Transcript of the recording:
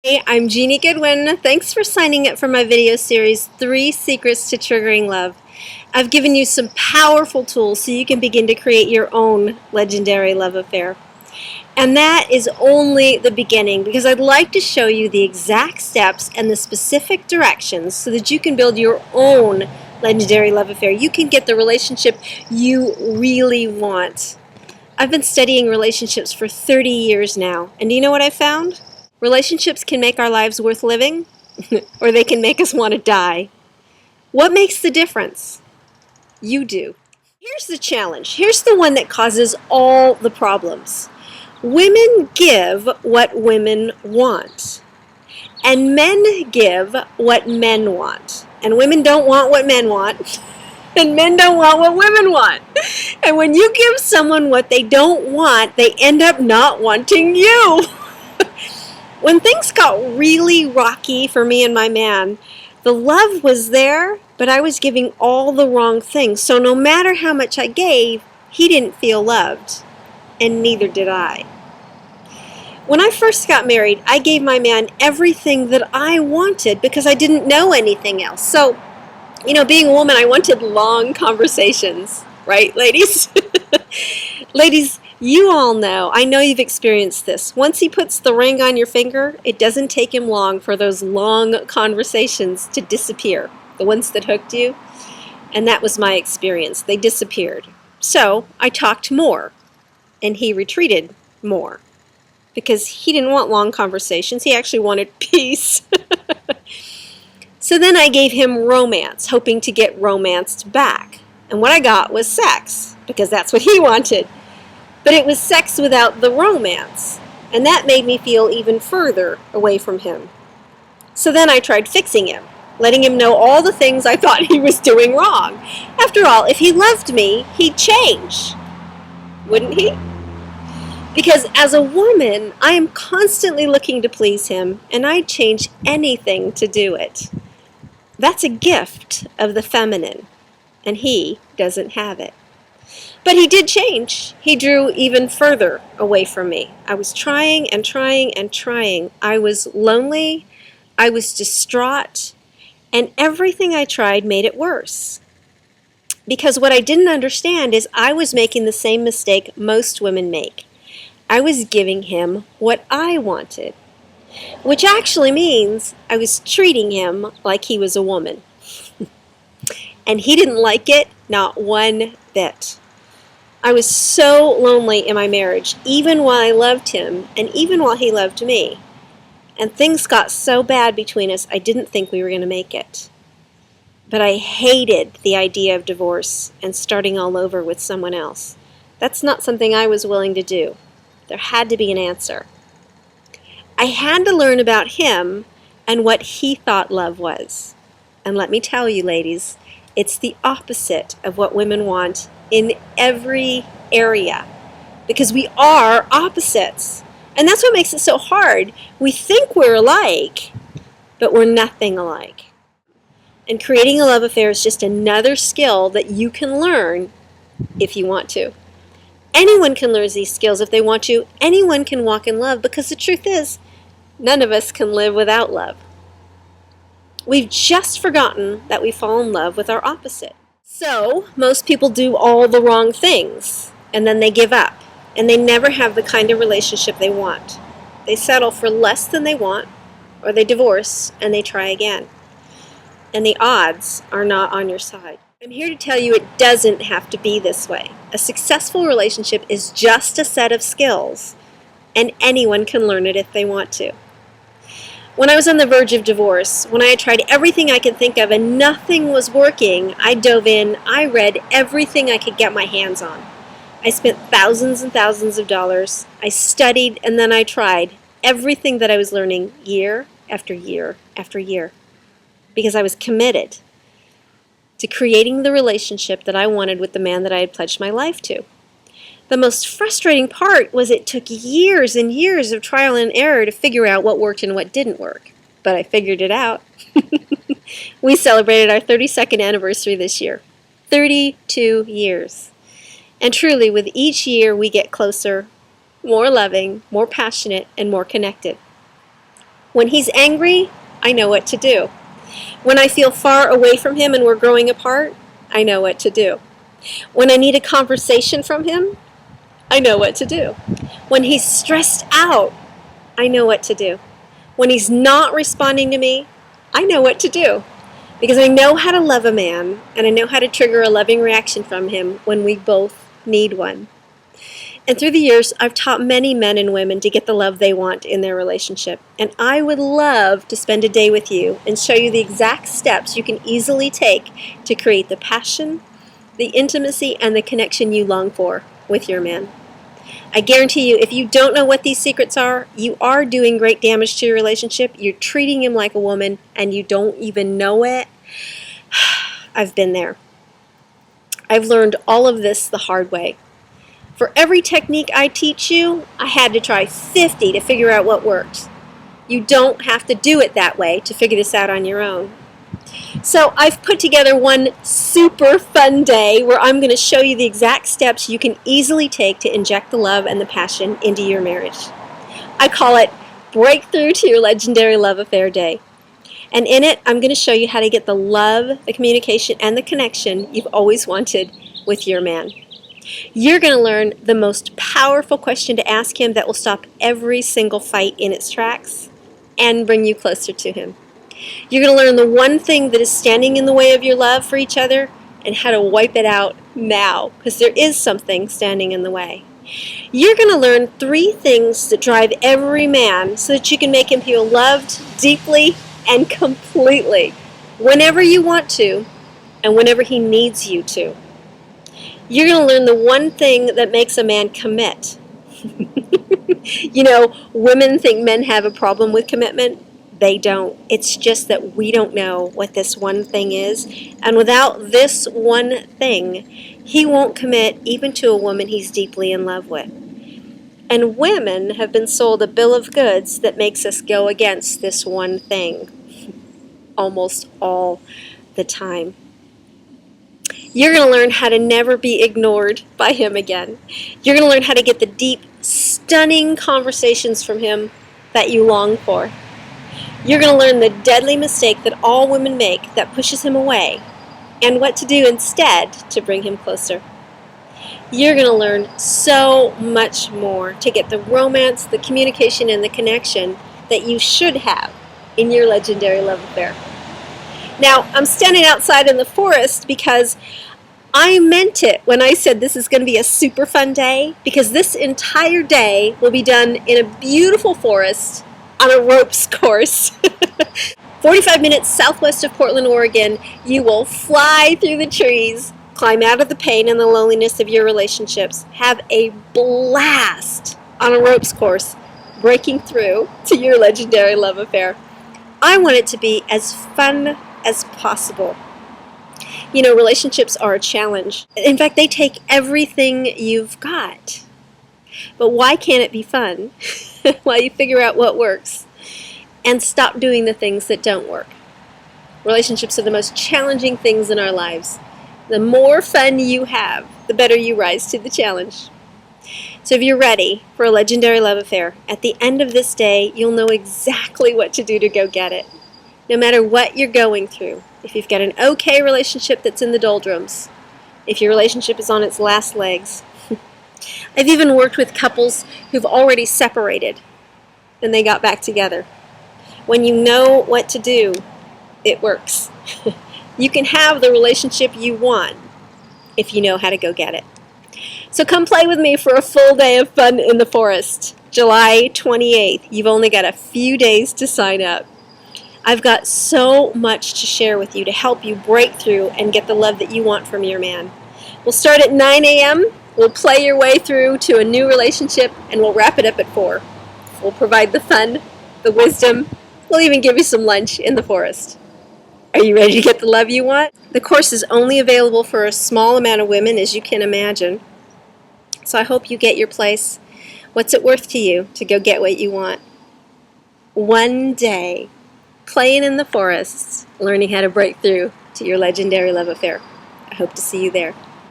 Hey, I'm Jeannie Goodwin. Thanks for signing up for my video series, 3 Secrets to Triggering Love. I've given you some powerful tools so you can begin to create your own legendary love affair. And that is only the beginning, because I'd like to show you the exact steps and the specific directions so that you can build your own legendary love affair. You can get the relationship you really want. I've been studying relationships for 30 years now, and do you know what I found? Relationships can make our lives worth living, or they can make us want to die. What makes the difference? You do. Here's the challenge. Here's the one that causes all the problems. Women give what women want, and men give what men want. And women don't want what men want, and men don't want what women want. And when you give someone what they don't want, they end up not wanting you. When things got really rocky for me and my man, the love was there, but I was giving all the wrong things. So no matter how much I gave, he didn't feel loved, and neither did I. When I first got married, I gave my man everything that I wanted because I didn't know anything else. So, being a woman, I wanted long conversations, right, ladies? Ladies, you all know, I know you've experienced this. Once he puts the ring on your finger, it doesn't take him long for those long conversations to disappear, the ones that hooked you. And that was my experience. They disappeared. So I talked more, and he retreated more because he didn't want long conversations. He actually wanted peace. So then I gave him romance, hoping to get romanced back. And what I got was sex, because that's what he wanted. But it was sex without the romance, and that made me feel even further away from him. So then I tried fixing him, letting him know all the things I thought he was doing wrong. After all, if he loved me, he'd change. Wouldn't he? Because as a woman, I am constantly looking to please him, and I'd change anything to do it. That's a gift of the feminine, and he doesn't have it. But he did change. He drew even further away from me. I was trying and trying and trying. I was lonely. I was distraught. And everything I tried made it worse. Because what I didn't understand is I was making the same mistake most women make. I was giving him what I wanted, which actually means I was treating him like he was a woman. And he didn't like it, not one bit. I was so lonely in my marriage, even while I loved him, and even while he loved me. And things got so bad between us, I didn't think we were going to make it. But I hated the idea of divorce and starting all over with someone else. That's not something I was willing to do. There had to be an answer. I had to learn about him and what he thought love was. And let me tell you, ladies, it's the opposite of what women want in every area, because we are opposites. And that's what makes it so hard. We think we're alike, but we're nothing alike. And creating a love affair is just another skill that you can learn if you want to. Anyone can learn these skills if they want to. Anyone can walk in love, because the truth is, none of us can live without love. We've just forgotten that we fall in love with our opposite. So, most people do all the wrong things, and then they give up, and they never have the kind of relationship they want. They settle for less than they want, or they divorce, and they try again. And the odds are not on your side. I'm here to tell you it doesn't have to be this way. A successful relationship is just a set of skills, and anyone can learn it if they want to. When I was on the verge of divorce, when I had tried everything I could think of and nothing was working, I dove in, I read everything I could get my hands on. I spent thousands and thousands of dollars. I studied, and then I tried everything that I was learning year after year after year, because I was committed to creating the relationship that I wanted with the man that I had pledged my life to. The most frustrating part was it took years and years of trial and error to figure out what worked and what didn't work. But I figured it out. We celebrated our 32nd anniversary this year. 32 years. And truly, with each year, we get closer, more loving, more passionate, and more connected. When he's angry, I know what to do. When I feel far away from him and we're growing apart, I know what to do. When I need a conversation from him, I know what to do. When he's stressed out, I know what to do. When he's not responding to me, I know what to do. Because I know how to love a man, and I know how to trigger a loving reaction from him when we both need one. And through the years, I've taught many men and women to get the love they want in their relationship. And I would love to spend a day with you and show you the exact steps you can easily take to create the passion, the intimacy, and the connection you long for with your man. I guarantee you, if you don't know what these secrets are, you are doing great damage to your relationship. You're treating him like a woman, and you don't even know it. I've been there. I've learned all of this the hard way. For every technique I teach you, I had to try 50 to figure out what works. You don't have to do it that way to figure this out on your own. So I've put together one super fun day where I'm going to show you the exact steps you can easily take to inject the love and the passion into your marriage. I call it Breakthrough to Your Legendary Love Affair Day. And in it, I'm going to show you how to get the love, the communication, and the connection you've always wanted with your man. You're going to learn the most powerful question to ask him that will stop every single fight in its tracks and bring you closer to him. You're going to learn the one thing that is standing in the way of your love for each other and how to wipe it out now, because there is something standing in the way. You're going to learn 3 things that drive every man so that you can make him feel loved deeply and completely whenever you want to and whenever he needs you to. You're going to learn the one thing that makes a man commit. You know, women think men have a problem with commitment. They don't. It's just that we don't know what this one thing is. And without this one thing, he won't commit even to a woman he's deeply in love with. And women have been sold a bill of goods that makes us go against this one thing almost all the time. You're going to learn how to never be ignored by him again. You're going to learn how to get the deep, stunning conversations from him that you long for. You're going to learn the deadly mistake that all women make that pushes him away, and what to do instead to bring him closer. You're going to learn so much more to get the romance, the communication, and the connection that you should have in your legendary love affair. Now, I'm standing outside in the forest because I meant it when I said this is going to be a super fun day, because this entire day will be done in a beautiful forest on a ropes course. 45 minutes southwest of Portland, Oregon. You will fly through the trees, climb out of the pain and the loneliness of your relationships, have a blast on a ropes course, breaking through to your legendary love affair. I want it to be as fun as possible. You know, relationships are a challenge. In fact, they take everything you've got. But why can't it be fun while you figure out what works and stop doing the things that don't work? Relationships are the most challenging things in our lives. The more fun you have, the better you rise to the challenge. So if you're ready for a legendary love affair, at the end of this day, you'll know exactly what to do to go get it. No matter what you're going through, if you've got an okay relationship that's in the doldrums, if your relationship is on its last legs. I've even worked with couples who've already separated and they got back together. When you know what to do, it works. You can have the relationship you want if you know how to go get it. So come play with me for a full day of fun in the forest, July 28th. You've only got a few days to sign up. I've got so much to share with you to help you break through and get the love that you want from your man. We'll start at 9 a.m. We'll play your way through to a new relationship, and we'll wrap it up at 4. We'll provide the fun, the wisdom. We'll even give you some lunch in the forest. Are you ready to get the love you want? The course is only available for a small amount of women, as you can imagine. So I hope you get your place. What's it worth to you to go get what you want? One day, playing in the forests, learning how to break through to your legendary love affair. I hope to see you there.